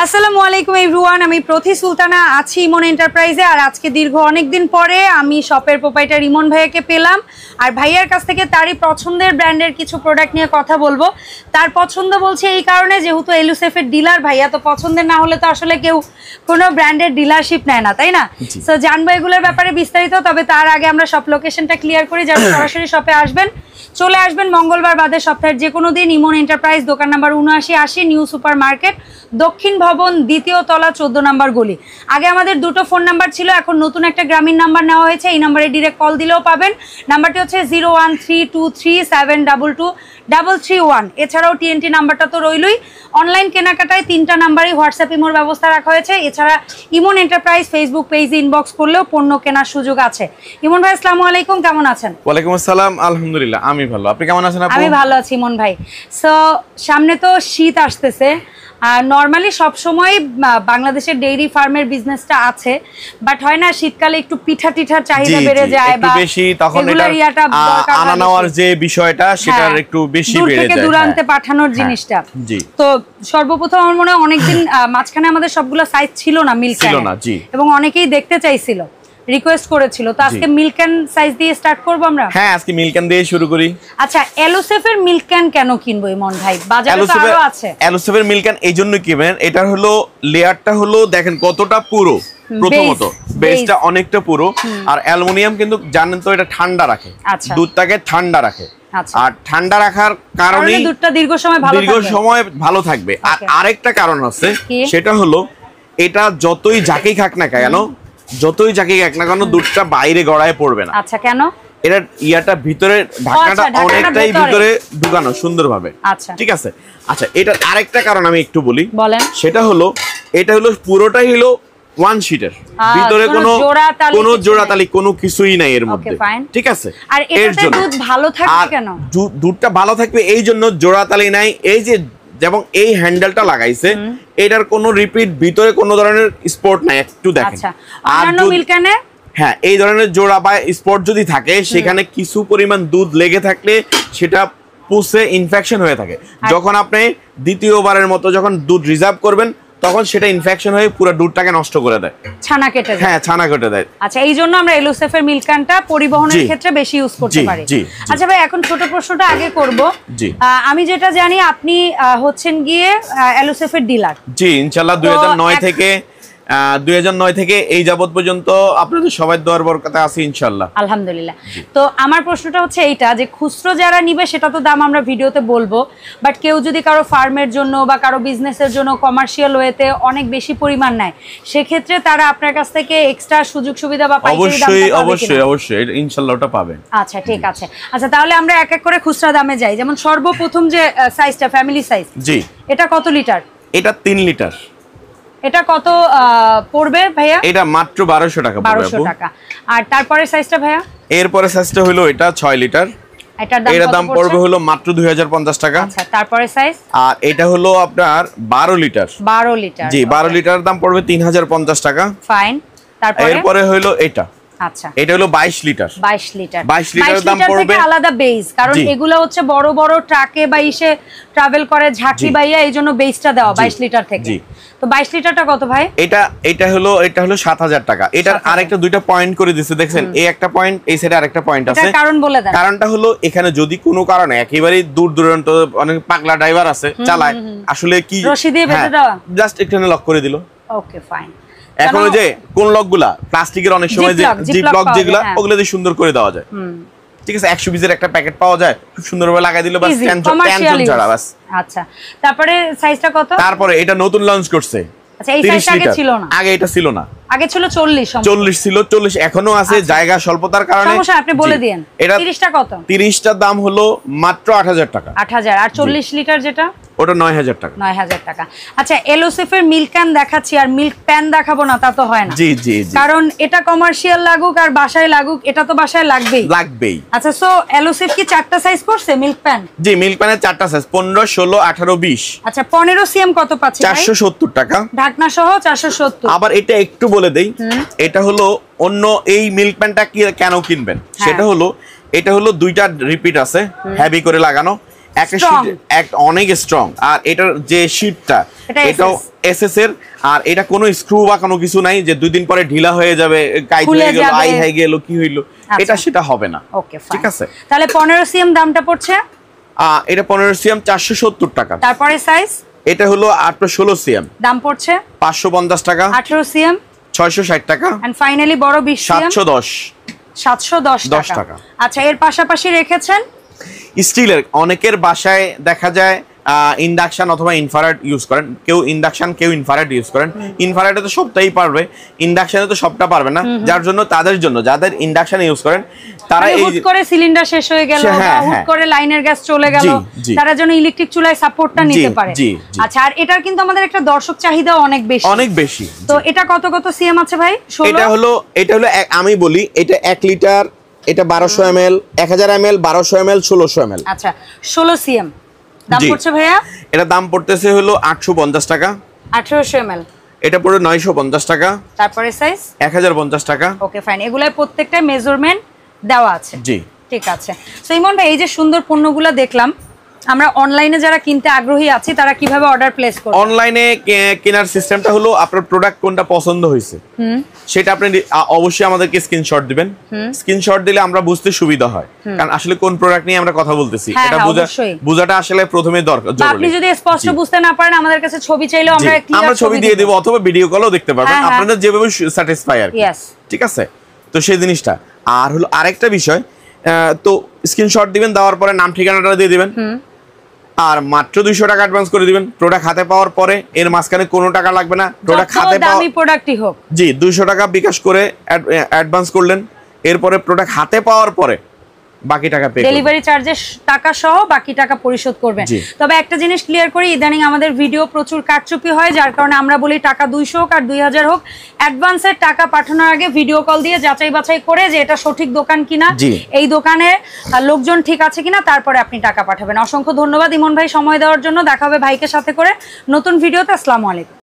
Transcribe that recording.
আসসালামু আলাইকুম এভরিওয়ান, আমি প্রতি সুলতানা আছি ইমন এন্টারপ্রাইজে। আর আজকে দীর্ঘ অনেকদিন পরে আমি শপের প্রোপাইটার ইমন ভাইয়াকে পেলাম। আর ভাইয়ার কাছ থেকে তারই পছন্দের ব্র্যান্ডের কিছু প্রোডাক্ট নিয়ে কথা বলবো। তার পছন্দ বলছে এই কারণে, যেহেতু এলুসেফের ডিলার ভাইয়া, তো পছন্দের না হলে তো আসলে কেউ কোনো ব্র্যান্ডের ডিলারশিপ নেয় না, তাই না? তো জানবো এগুলোর ব্যাপারে বিস্তারিত। তবে তার আগে আমরা সব লোকেশনটা ক্লিয়ার করি, যারা সরাসরি শপে আসবেন চলে আসবেন মঙ্গলবার বাদে সপ্তাহের যে কোনো দিন ইমন এন্টারপ্রাইজ, দোকান নাম্বার 7980, নিউ সুপার মার্কেট, দক্ষিণ ভবন, দ্বিতীয় তলা, 14 নম্বর গলি। আগে আমাদের দুটো ফোন নাম্বার ছিল, এখন নতুন একটা গ্রামীণ নাম্বার নেওয়া হয়েছে। এই নাম্বারে ডিরেক্ট কল দিলেও পাবেন। নাম্বারটি হচ্ছে 01323723331। এছাড়াও টিএনটি নাম্বারটা তো রইলই। অনলাইন কেনাকাটায় 3টা নাম্বারই হোয়াটসঅ্যাপ ইমোর ব্যবস্থা রাখা হয়েছে। এছাড়া ইমন এন্টারপ্রাইজ ফেসবুক পেজে ইনবক্স করলেও পণ্য কেনার সুযোগ আছে। ইমন ভাই আসসালামু আলাইকুম, কেমন আছেন? ওয়ালাইকুম আসসালাম, আলহামদুলিল্লাহ আমি ভালো। আপনি কেমন আছেন আপু? আমি ভালো আছি ইমন ভাই। সো সামনে তো শীত আসতেছে, আর নরমালি সবসময় বাংলাদেশের ডেইরি ফার্মের বিজনেসটা আছে, বাট হয় না শীতকালে একটু পিঠা টিঠার চাহিদা বেড়ে যায়, বা বেশি তখন এটা আনানোর যে বিষয়টা সেটার একটু বেশি বেড়ে যায়, দূর দূরান্তে পাঠানোর জিনিসটা। তো সর্বপ্রথম আমার মনে হয় অনেকদিন মাঝখানে আমাদের সবগুলো সাইজ ছিল না মিল্ক ক্যান, এবং অনেকেই দেখতে চাইছিল, রিকোয়েস্ট করেছিল। তো আজকে মিল্ক ক্যান সাইজ দিয়ে স্টার্ট করব আমরা। হ্যাঁ, আজকে মিল্ক ক্যান দিয়ে শুরু করি। আচ্ছা, এলুসেফের মিল্ক ক্যান কেন কিনবো ইমন ভাই? বাজারে তো আরো আছে। এলুসেফের মিল্ক ক্যান এইজন্য কিনবেন, এটা হলো লেয়ারটা হলো দেখেন কতটা পুরো। প্রথমত বেসটা অনেকটা পুরো, আর অ্যালুমিনিয়াম কিন্তু জানেন তো এটা ঠান্ডা রাখে, দুধটাকে ঠান্ডা রাখে। আর ঠান্ডা রাখার কারণে দুধটা দীর্ঘ সময় ভালো থাকবে। আর আরেকটা কারণ আছে, সেটা হলো এটা যতই যাকেই খাক না কেন, দুধটা বাইরে গড়ায় পড়বে না। আচ্ছা, কেন? এটা ইয়াটা ভিতরে ঢাকনাটা অনেকটাই ভিতরে ঢুকানো সুন্দরভাবে। ঠিক আছে। আচ্ছা, এটা আরেকটা কারণ আমি একটু বলি, সেটা হলো এটা হলো পুরোটাই হলো ওয়ান শিটের, ভিতরে কোনো জোড়াতালি কোনো কিছুই নাই এর মধ্যে। ঠিক আছে। আর এটাতে দুধ ভালো থাকবে কেন? দুধটা ভালো থাকবে এই জন্য জোড়াতালি নাই। এই যে যেমন এই হ্যান্ডেলটা লাগাইছে, এটার কোনো রিপিট ভিতরে কোনো ধরনের স্পট নাই, একটু দেখেন। আর মিল্কানে হ্যাঁ, এই ধরনের জোড়া বা স্পট যদি থাকে, সেখানে কিছু পরিমাণ দুধ লেগে থাকলে সেটা পুষে ইনফেকশন হয়ে থাকে। যখন আপনি দ্বিতীয়বারের মতো যখন দুধ রিজার্ভ করবেন, তখন সেটা ইনফেকশন হয়ে পুরো দুধটাকে নষ্ট করে দেয়, ছানা কেটে দেয়। হ্যাঁ, ছানা কেটে দেয়। আচ্ছা, এই জন্য আমরা এলুসেফের মিল্ক ক্যানটা পরিবহনের ক্ষেত্রে বেশি ইউজ করতে পারি। আচ্ছা ভাই, এখন ছোট প্রশ্নটা আগে করব। আমি যেটা জানি আপনি হচ্ছেন গিয়ে এলুসেফের ডিলার। জি, ইনশাআল্লাহ 2009 থেকে এই যাবত পর্যন্ত আপনাদের সবাই দোয়ার বরকতে আছে ইনশাআল্লাহ, আলহামদুলিল্লাহ। তো আমার প্রশ্নটা হচ্ছে এইটা, যে খুচরো যারা নিবে সেটা তো দাম আমরা ভিডিওতে বলবো, বাট কেউ যদি কারো ফার্মের জন্য বা কারো বিজনেসের জন্য কমার্শিয়াল ওয়েতে অনেক বেশি পরিমাণ নেয়, সেক্ষেত্রে তারা আপনার কাছ থেকে এক্সট্রা সুযোগ সুবিধা বা পাইকারি দাম অবশ্যই ইনশাআল্লাহ ওটা পাবেন। আচ্ছা, ঠিক আছে। আচ্ছা, তাহলে আমরা এক এক করে খুচরা দামে যাই। যেমন সর্বপ্রথম যে সাইজটা ফ্যামিলি সাইজ, জি, এটা কত লিটার? এটা 3 লিটার। এটা কত পড়বে ভাইয়া? এটা মাত্র 1200 টাকা পড়বে। 1200 টাকা। আর তারপরে সাইজটা ভাইয়া? এরপরে সাইজটা হলো এটা 6 লিটার। এটার দাম পড়বে হলো মাত্র 2050 টাকা। আচ্ছা, তারপরে সাইজ? আর এটা হলো আপনার 12 লিটার। 12 লিটার, জি, 12 লিটার দাম পড়বে 3050 টাকা। ফাইন। তারপরে এরপরে হলো এটা। আচ্ছা, এটা হলো 22 লিটার। 22 লিটার। 22 লিটার দাম পড়বে আলাদা বেস, কারণ এগুলো হচ্ছে বড় বড় ট্রাকে বা ইসে ট্রাভেল করে, ঝাঁকি বাইয়া, এইজন্য বেসটা দেওয়া 22 লিটার থেকে। জি, তো 22 লিটারটা কত ভাই? এটা হলো 7000 টাকা। এটার আরেকটা দুইটা পয়েন্ট করে দিয়েছে, দেখছেন? এই একটা পয়েন্ট, এই সাইডে আরেকটা পয়েন্ট আছে। এটার কারণ বলে দেন। কারণটা হলো এখানে যদি কোনো কারণে একেবারে দূর দূরান্ত অনেক পাগলা ড্রাইভার আছে, চালায়, আসলে কি রশি দিয়ে বেঁধে দেওয়া, জাস্ট এখানে লক করে দিল। ওকে, ফাইন। এখন ওই যে কোন লকগুলা প্লাস্টিকের অনেক সময় যে জিপ লক যেগুলা, ওগুলো দিয়ে সুন্দর করে দেওয়া যায়। ঠিক আছে, 120 এর একটা প্যাকেট পাওয়া যায়, খুব সুন্দরভাবে লাগাই দিল, বাস টেনশন ছাড়া বাস। আচ্ছা, তারপরে সাইজটা কত? তারপরে এটা নতুন লঞ্চ করছে। আচ্ছা, এই সাইজটা আগে ছিল না? আগে এটা ছিল না, আগে ছিল 40 ছিল। 40 এখনো আছে, জায়গা স্বল্পতার কারণে। সমস্যা, আপনি বলে দেন। এটা 30টা কত? 30টার দাম হলো মাত্র 8000 টাকা। 8000। আর 40 লিটার যেটা, ওটা 9000 টাকা। 9000 টাকা। আচ্ছা, এলুসেফের মিল্ক ক্যান দেখাচ্ছি আর মিল্ক প্যান দেখাবো না, তা তো হয় না। জি জি, কারণ এটা কমার্শিয়াল লাগুক আর বাসায় লাগুক, এটা তো বাসায় লাগবেই। আচ্ছা, সো এলুসেফ কি 4টা সাইজ করছে মিল্ক প্যান? জি, মিল্ক প্যানের 4টা সাইজ, 15, 16, 18, 20। আচ্ছা, 15 সিএম কত পাচ্ছি? 470 টাকা, ঢাকনা সহ 470। আবার এটা একটু বলে দেই, এটা হলো অন্য এই মিল্ক প্যানটা কেন কিনবেন, সেটা হলো এটা হলো দুইটা রিপিট আছে, হেভি করে লাগানো। একটা শীট অনেক স্ট্রং। আর এটার যে শীটটা এটাও এসএস এর, আর এটা কোনো স্ক্রু বা কোনো কিছু নাই যে 2 দিন পরে ঢিলা হয়ে যাবে, কাইট হয়ে গেল, আই হয়ে গেল, কি হইলো, এটা সেটা হবে না। ওকে ঠিক আছে। তাহলে 15 সিএম দামটা পড়ছে, এটা 15 সিএম 470 টাকা। তারপরে সাইজ এটা হলো 816 সিএম, দাম পড়ছে 550 টাকা। 18 সিএম 660 টাকা। এন্ড ফাইনালি বড় 20 সিএম 710 টাকা। আচ্ছা, এর পাশাপাশি রেখেছেন স্টিলের। অনেকের বাসায় দেখা যায় ইন্ডাকশন অথবা ইনফ্রারেড ইউজ করেন, কেউ ইন্ডাকশন কেউ ইনফ্রারেড ইউজ করেন। ইনফ্রারেডে তো সবটাই পারবে, ইন্ডাকশনে তো সবটা পারবে না। যার জন্য তাদের জন্য যাদের ইন্ডাকশন ইউজ করেন তারা এই হুট করে সিলিন্ডার শেষ হয়ে গেল বা হুট করে লাইনের গ্যাস চলে গেল, তারা যেন ইলেকট্রিক চুলায় সাপোর্টটা নিতে পারে। আচ্ছা, আর এটার কিন্তু আমাদের একটা দর্শক চাহিদা অনেক বেশি। তো এটা কত সিএম আছে ভাই? এটা হলো আমি বলি এটা 1 লিটার, এটা 1200 ml, 1000 ml, 1200 ml, 1600 ml। আচ্ছা, 16 সিএম দাম পড়ছে ভাইয়া? এটা দাম পড়তেছে হলো 850 টাকা। 1800 ml এটা পড়ে 950 টাকা। তারপরে সাইজ 1050 টাকা। ওকে ফাইন, এগুলাই প্রত্যেকটা মেজারমেন্ট দেওয়া আছে। জি ঠিক আছে। সো ইমন ভাই, এই যে সুন্দর পণ্যগুলো দেখলাম, আমরা অনলাইনে যারা কিনতে আগ্রহী আছি তারা কিভাবে অর্ডার প্লেস করবে? অনলাইনে কেনার সিস্টেমটা হলো আপনার প্রোডাক্ট কোনটা পছন্দ হয়েছে সেটা আপনি অবশ্যই আমাদেরকে স্ক্রিনশট দিবেন। স্ক্রিনশট দিলে আমরা বুঝতে সুবিধা হয়, কারণ আসলে কোন প্রোডাক্ট নিয়ে আমরা কথা বলতেছি এটা বোঝাটা আসলে প্রথমে দরকার। আপনি যদি স্পষ্ট বুঝতে না পারেন আমাদের কাছে ছবি চাইলেও আমরা ছবি দিয়ে দেব, অথবা ভিডিও কলও দেখতে পারবেন, আপনারা যেভাবে স্যাটিসফাই আর কি। ঠিক আছে, তো সেই জিনিসটা। আর হলো আরেকটা বিষয়, তো স্ক্রিনশট দিবেন, দেওয়ার পরে নাম ঠিকানাটা দিয়ে দিবেন, আর মাত্র 200 টাকা অ্যাডভান্স করে দিবেন। প্রোডাক্ট হাতে পাওয়ার পরে এর মাঝখানে কোনো টাকা লাগবে না। প্রোডাক্ট হাতে দামি প্রোডাক্টই হোক, জি 200 টাকা বিকাশ করে অ্যাডভান্স করলেন, এরপরে প্রোডাক্ট হাতে পাওয়ার পরে বাকি টাকা পে, ডেলিভারি চার্জেস টাকা সহ বাকি টাকা পরিশোধ করবেন। তবে একটা জিনিস ক্লিয়ার করি, ইদানিং আমাদের ভিডিও প্রচুর কারচুপি হয়, যার কারণে আমরা বলি টাকা 200 হোক আর 2000 হোক, অ্যাডভান্সের টাকা পাঠানোর আগে ভিডিও কল দিয়ে যাচাই বাছাই করে যে এটা সঠিক দোকান কিনা, এই দোকানে লোকজন ঠিক আছে কিনা, তারপরে আপনি টাকা পাঠাবেন। অসংখ্য ধন্যবাদ ইমন ভাই সময় দেওয়ার জন্য। দেখা হবে ভাইকে সাথে করে নতুন ভিডিওতে। আসসালামু আলাইকুম।